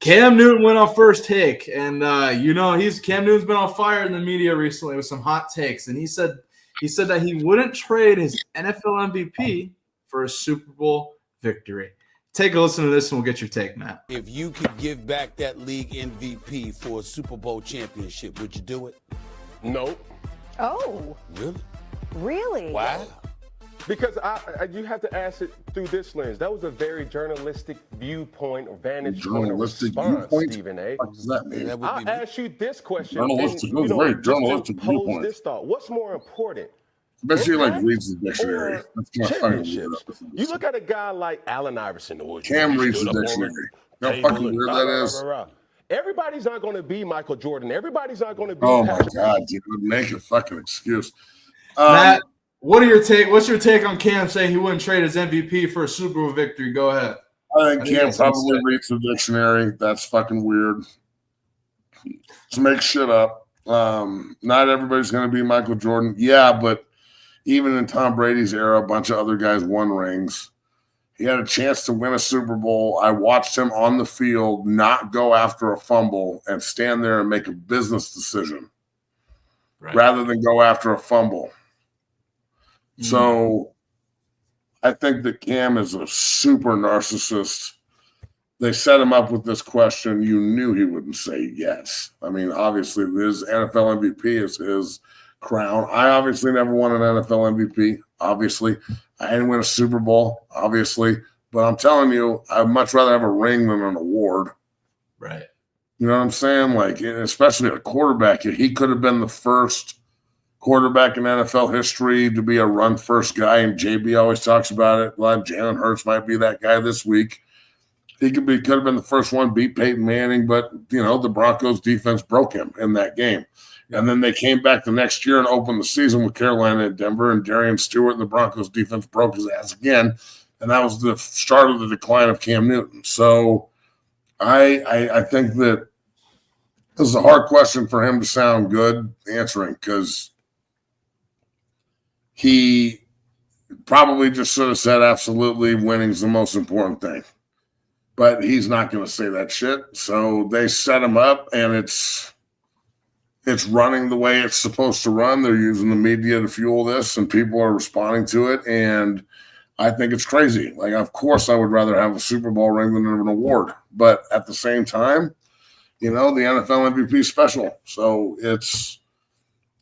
Cam Newton went on First Take, and Cam Newton's been on fire in the media recently with some hot takes, and he said that he wouldn't trade his NFL MVP for a Super Bowl victory. Take a listen to this, and we'll get your take, Matt. If you could give back that league MVP for a Super Bowl championship, would you do it? Nope. Oh. Really? Wow. Because you have to ask it through this lens. That was a very journalistic viewpoint or vantage point or response, Stephen A. What does that mean? I'll ask you this question. Journalistic, it was a very journalistic viewpoint. This thought. What's more important? I bet you like reads the dictionary. Championships. You look at a guy like Allen Iverson. Cam reads the dictionary. How fucking weird that is. Everybody's not going to be Michael Jordan. Everybody's not going to be. Oh my God, dude! Make a fucking excuse. Matt, what's your take on Cam saying he wouldn't trade his MVP for a Super Bowl victory? Go ahead. I think Cam probably reads the dictionary. That's fucking weird. Just make shit up. Not everybody's going to be Michael Jordan. Yeah, but even in Tom Brady's era, a bunch of other guys won rings. He had a chance to win a Super Bowl. I watched him on the field not go after a fumble and stand there and make a business decision rather than go after a fumble. So I think that Cam is a super narcissist. They set him up with this question. You knew he wouldn't say yes. I mean, obviously, his NFL MVP is his crown. I obviously never won an NFL MVP. Obviously, I didn't win a Super Bowl. Obviously, but I'm telling you, I'd much rather have a ring than an award. Right. You know what I'm saying? Like, especially a quarterback. He could have been the first quarterback in NFL history to be a run-first guy, and JB always talks about it. Like, Jalen Hurts might be that guy this week. He could have been the first one, beat Peyton Manning, but, the Broncos defense broke him in that game. And then they came back the next year and opened the season with Carolina and Denver, and Darian Stewart and the Broncos defense broke his ass again. And that was the start of the decline of Cam Newton. So I think that this is a hard question for him to sound good answering, because he probably just should have said absolutely winning's the most important thing. But he's not going to say that shit. So they set him up, and it's running the way it's supposed to run. They're using the media to fuel this, and people are responding to it. And I think it's crazy. Like, of course, I would rather have a Super Bowl ring than an award. But at the same time, the NFL MVP is special. So it's,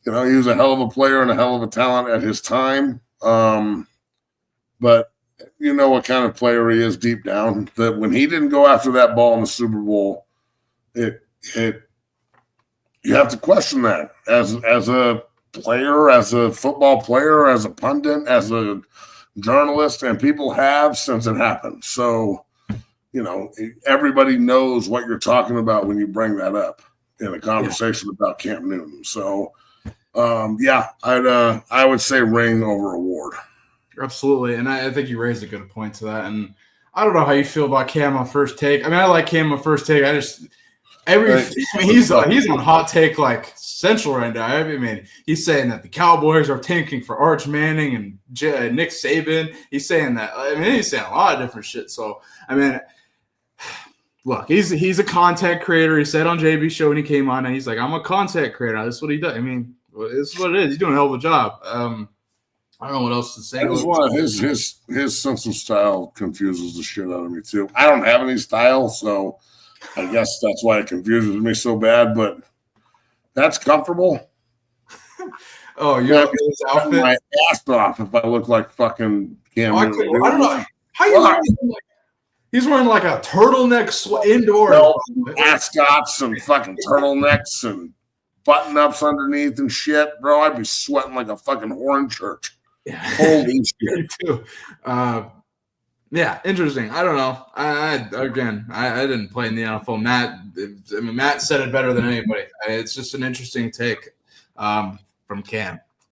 he was a hell of a player and a hell of a talent at his time. But you know what kind of player he is deep down, that when he didn't go after that ball in the Super Bowl, you have to question that as a player, as a football player, as a pundit, as a journalist, and people have since it happened. So, everybody knows what you're talking about when you bring that up in a conversation about Cam Newton. So, I would say ring over award. Absolutely. And I think you raised a good point to that. And I don't know how you feel about Cam on First Take. I mean, I like Cam on First Take. He's on Hot Take like Central right now. I mean, he's saying that the Cowboys are tanking for Arch Manning and Nick Saban. He's saying that. He's saying a lot of different shit. So, look, he's a content creator. He said on JB's show when he came on, and he's like, I'm a content creator. That's what he does. This is what it is. He's doing a hell of a job. I don't know what else to say. His sense of style confuses the shit out of me too. I don't have any style, so I guess that's why it confuses me so bad. But that's comfortable. Oh, you're in his outfit. My ass off if I look like fucking Cam. I don't know how you. He's wearing like a turtleneck indoors. Ascots and fucking turtlenecks and button-ups underneath and shit, bro. I'd be sweating like a fucking whore in church. Yeah. Holy shit. Me too. Interesting. I don't know. I didn't play in the NFL. Matt said it better than anybody. It's just an interesting take from Cam.